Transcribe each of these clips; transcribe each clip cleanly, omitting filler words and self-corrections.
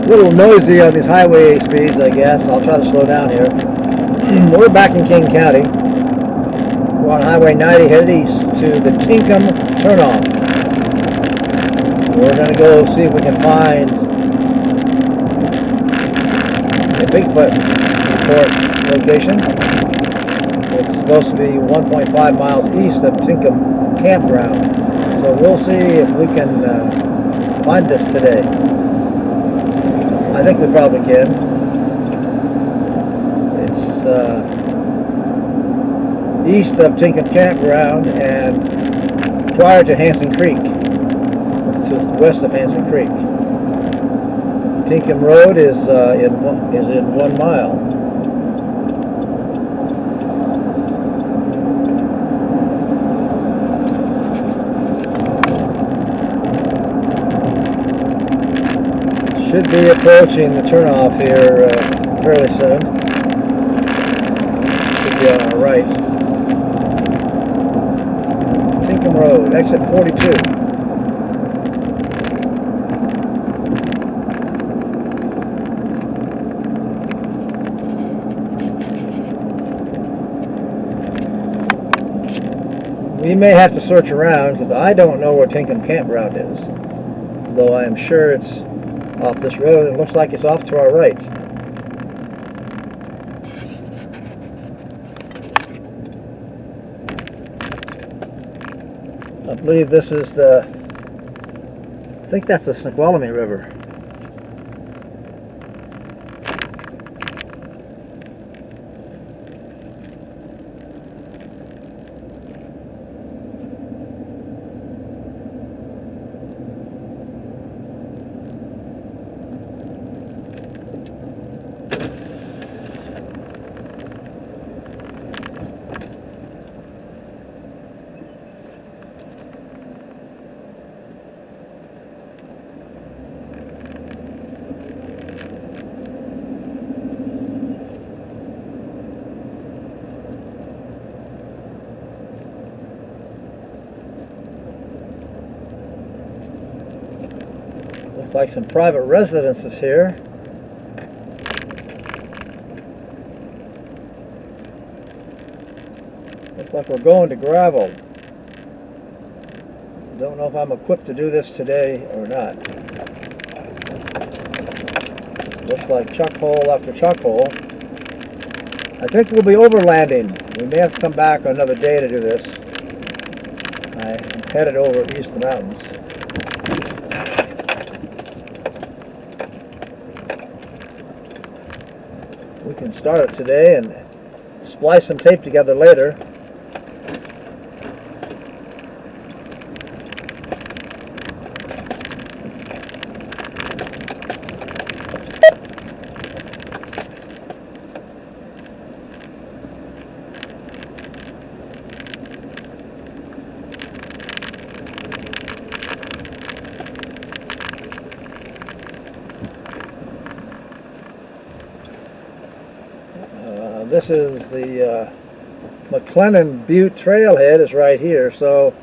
A little noisy on these highway speeds, I guess. I'll try to slow down here. We're back in King County. We're on Highway 90 headed east to the Tingham turnoff. We're going to go see if we can find a Bigfoot report location. It's supposed to be 1.5 miles east of Tingham campground. So we'll see if we can find this today. I think we probably can. It's east of Tingham campground and prior to Hanson Creek, to the west of Hanson Creek. Tingham Road is in 1 mile. Should be approaching the turnoff here fairly soon. Should be on our right. Tingham Road, exit 42. We may have to search around because I don't know where Tingham campground is, though I am sure it's off this road. It looks like it's off to our right. I believe this is I think that's the Snoqualmie River. Looks like some private residences here. Looks like we're going to gravel. Don't know if I'm equipped to do this today or not. Looks like chuck hole after chuck hole. I think we'll be overlanding. We may have to come back another day to do this. I'm headed over east of the mountains. We can start it today and splice some tape together later. This is the McLennan Butte trailhead is right here, so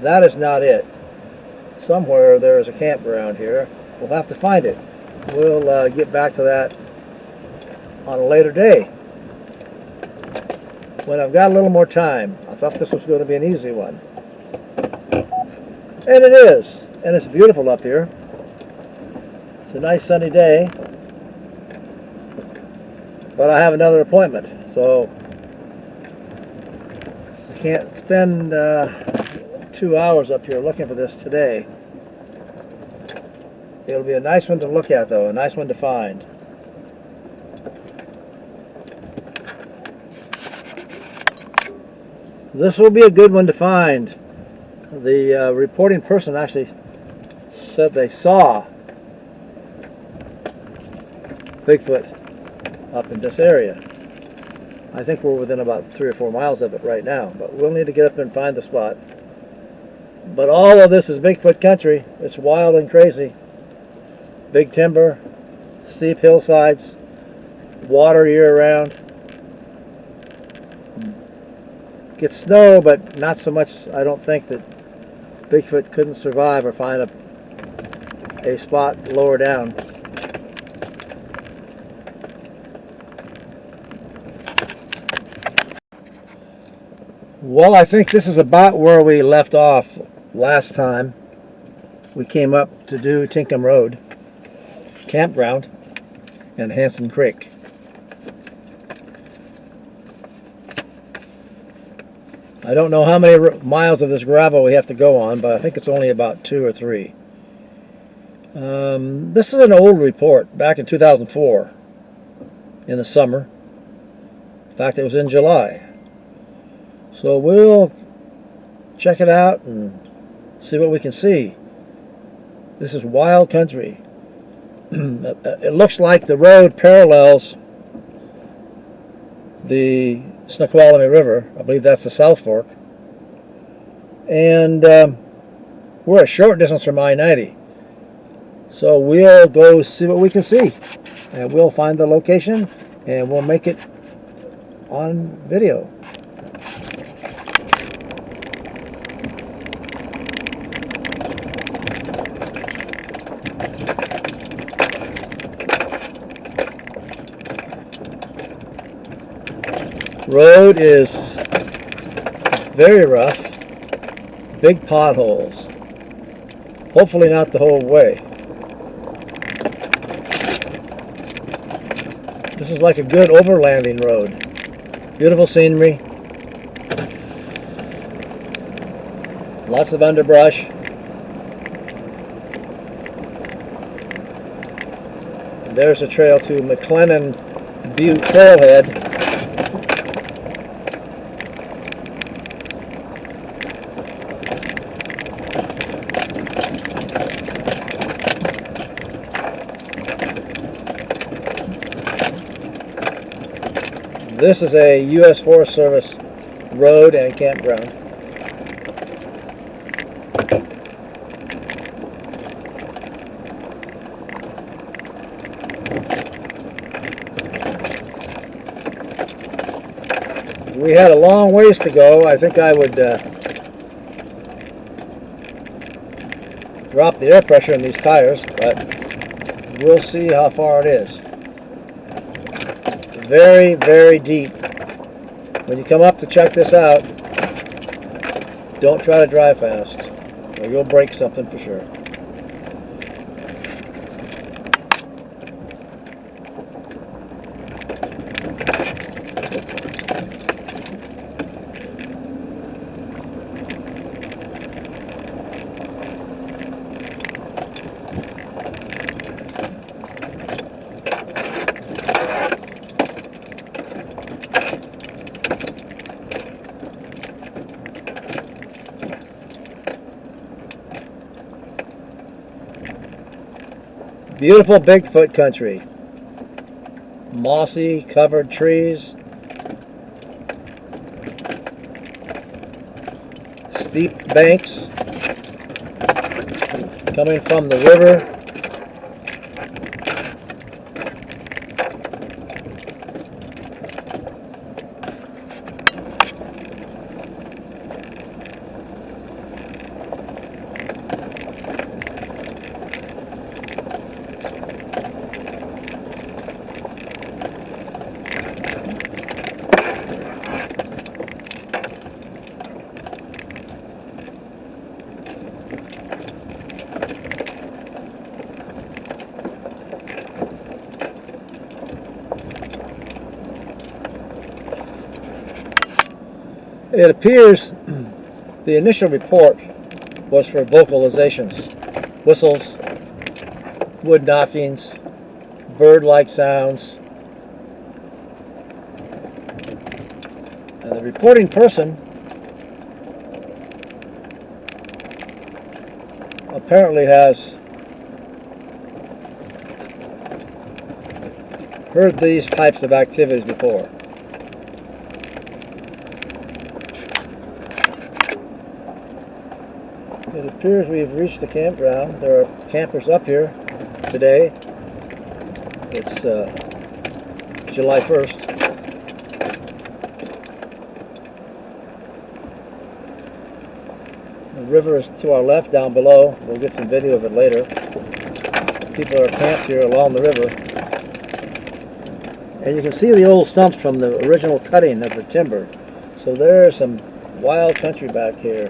that is not it. Somewhere there is a campground here. We'll have to find it. We'll get back to that on a later day when I've got a little more time. I thought this was going to be an easy one. And it is. And it's beautiful up here. It's a nice sunny day, but I have another appointment, so I can't spend 2 hours up here looking for this today. It'll be a nice one to look at, though, a nice one to find. This will be a good one to find. The reporting person actually said they saw Bigfoot up in this area. I think we're within about 3 or 4 miles of it right now, but we'll need to get up and find the spot. But all of this is Bigfoot country. It's wild and crazy. Big timber, steep hillsides, water year round. Gets snow, but not so much, I don't think, that Bigfoot couldn't survive or find a spot lower down. Well, I think this is about where we left off last time we came up to do Tingham Road Campground and Hanson Creek. I don't know how many miles of this gravel we have to go on, but I think it's only about 2 or 3. This is an old report back in 2004 in the summer. In fact, it was in July. So we'll check it out and see what we can see. This is wild country. It looks like the road parallels the Snoqualmie River. I believe that's the South Fork. And we're a short distance from I-90. So we'll go see what we can see. And we'll find the location and we'll make it on video. Road is very rough, big potholes. Hopefully not the whole way. This is like a good overlanding road. Beautiful scenery. Lots of underbrush. And there's the trail to McLennan Butte Trailhead. This is a U.S. Forest Service road and campground. We had a long ways to go. I think I would drop the air pressure in these tires, but we'll see how far it is. Very, very deep. When you come up to check this out, don't try to drive fast, or you'll break something for sure. Beautiful Bigfoot country. Mossy, covered trees. Steep banks coming from the river. It appears the initial report was for vocalizations, whistles, wood knockings, bird-like sounds. And the reporting person apparently has heard these types of activities before. It appears we've reached the campground. There are campers up here today. It's July 1st. The river is to our left down below. We'll get some video of it later. People are camped here along the river. And you can see the old stumps from the original cutting of the timber. So there's some wild country back here.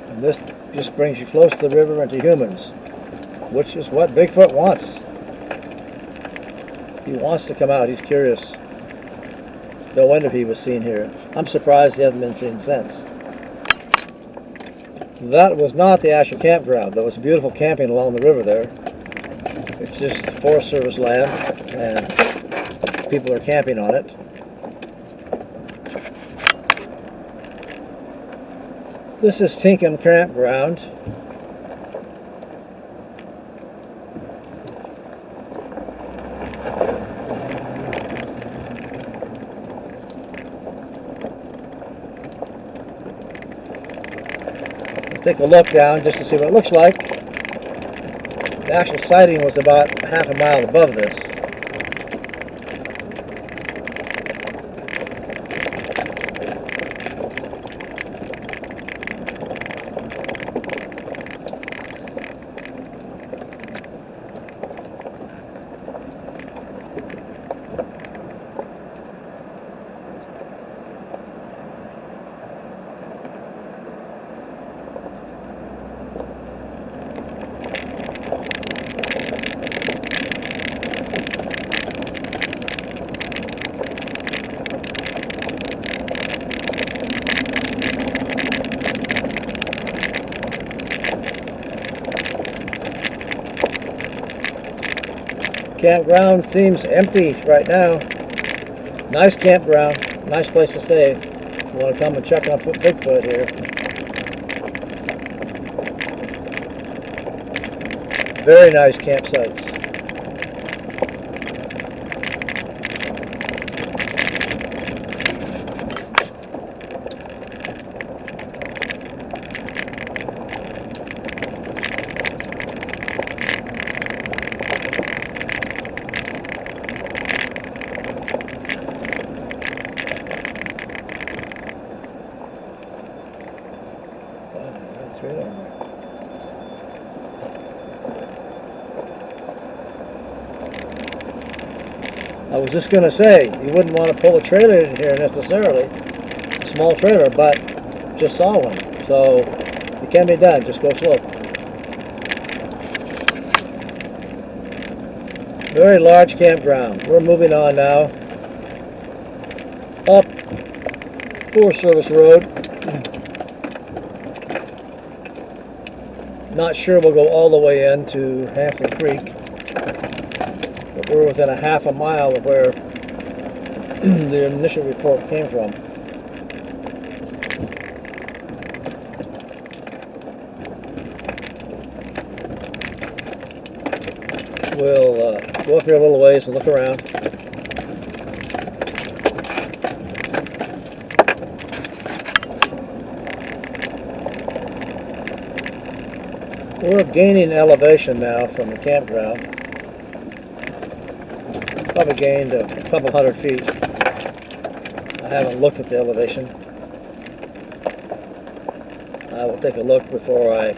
And this just brings you close to the river and to humans, which is what Bigfoot wants. He wants to come out. He's curious. It's no wonder he was seen here. I'm surprised he hasn't been seen since. That was not the Asher campground. There was beautiful camping along the river there. It's just Forest Service land, and people are camping on it. This is Tingham campground. Take a look down just to see what it looks like. The actual sighting was about half a mile above this. Campground seems empty right now. Nice campground, nice place to stay. If you want to come and check on Bigfoot here. Very nice campsites. I was just going to say, you wouldn't want to pull a trailer in here necessarily, a small trailer, but just saw one. So it can be done, just go slow. Very large campground. We're moving on now up Forest Service Road. Not sure we'll go all the way into Hanson Creek. But we're within a half a mile of where the initial report came from. We'll go up here a little ways and look around. We're gaining elevation now from the campground. Probably gained a couple hundred feet. I haven't looked at the elevation. I will take a look before I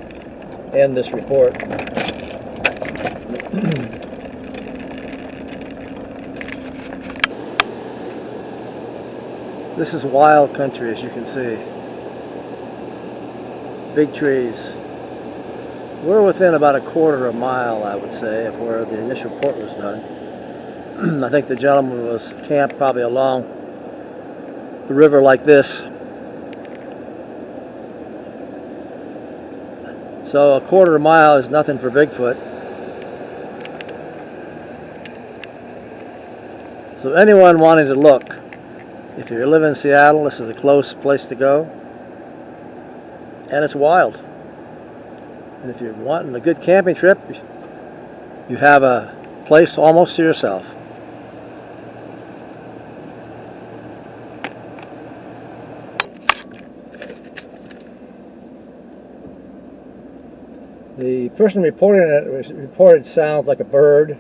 end this report. This is wild country, as you can see. Big trees. We're within about a quarter of a mile, I would say, of where the initial report was done. I think the gentleman was camped probably along the river like this. So a quarter of a mile is nothing for Bigfoot. So anyone wanting to look, if you live in Seattle, this is a close place to go. And it's wild. And if you're wanting a good camping trip, you have a place almost to yourself. The person reporting it reported sounds like a bird.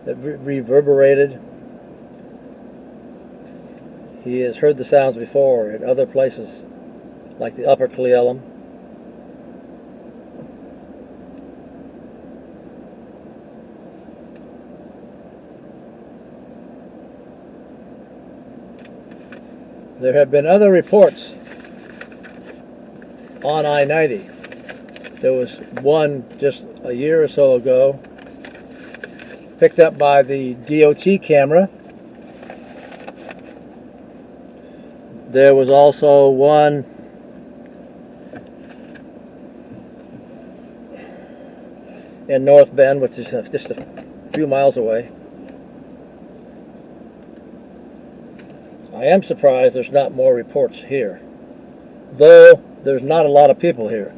that reverberated. He has heard the sounds before in other places, like the Upper Cle Elum. There have been other reports on I-90. There was one just a year or so ago, picked up by the DOT camera. There was also one in North Bend, which is just a few miles away. I am surprised there's not more reports here, though there's not a lot of people here.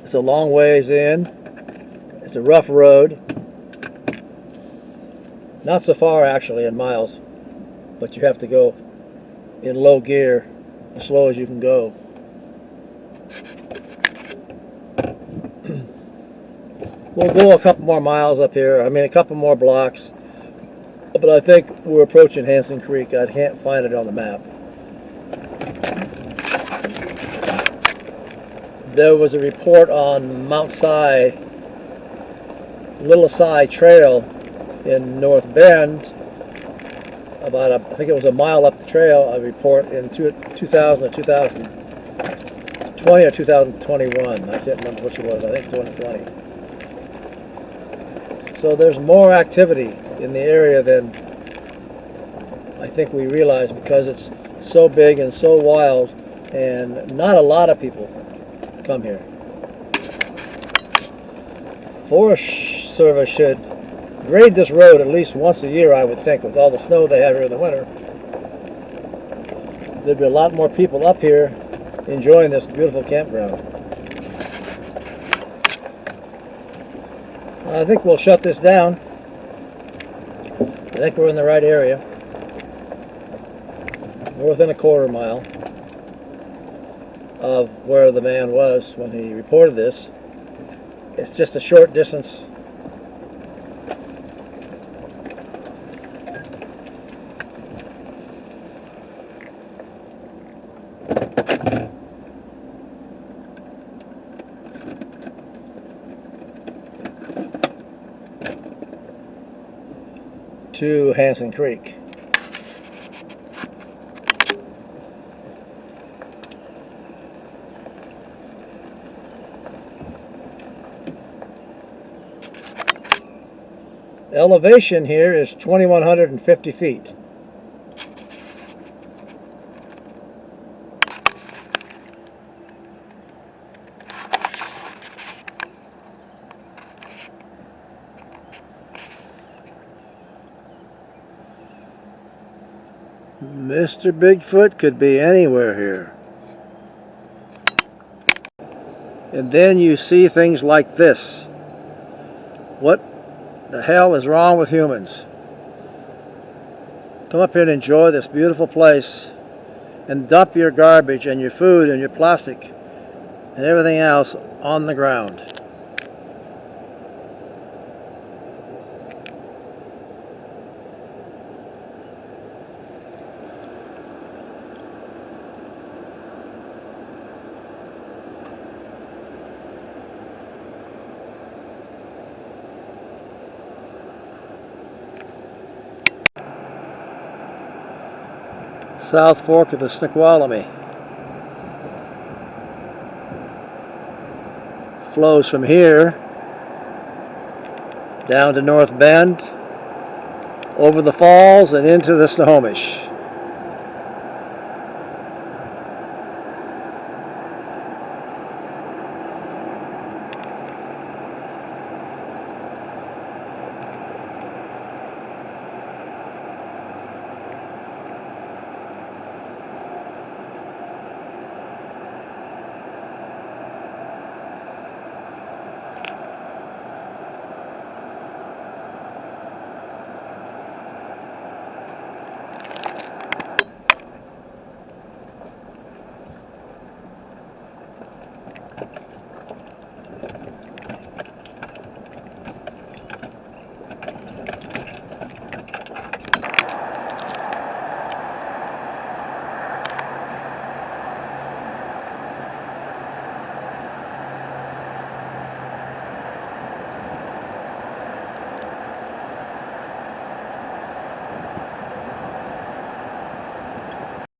It's a long ways in. It's a rough road. Not so far actually in miles, but you have to go in low gear as slow as you can go. We'll go a couple more miles up here, a couple more blocks, but I think we're approaching Hansen Creek. I can't find it on the map. There was a report on Mount Si, Little Si Trail in North Bend, about I think it was a mile up the trail, a report in 2000 or 2020 or 2021. I can't remember which it was. I think 2020. So there's more activity in the area than I think we realize, because it's so big and so wild, and not a lot of people come here. Forest Service should grade this road at least once a year, I would think, with all the snow they have here in the winter. There'd be a lot more people up here enjoying this beautiful campground. I think we'll shut this down. I think we're in the right area. We're within a quarter mile of where the man was when he reported this. It's just a short distance. To Hansen Creek. Elevation here is 2,150 feet. Mr. Bigfoot could be anywhere here. And then you see things like this. What the hell is wrong with humans? Come up here and enjoy this beautiful place and dump your garbage and your food and your plastic and everything else on the ground. South Fork of the Snoqualmie flows from here down to North Bend, over the falls and into the Snohomish.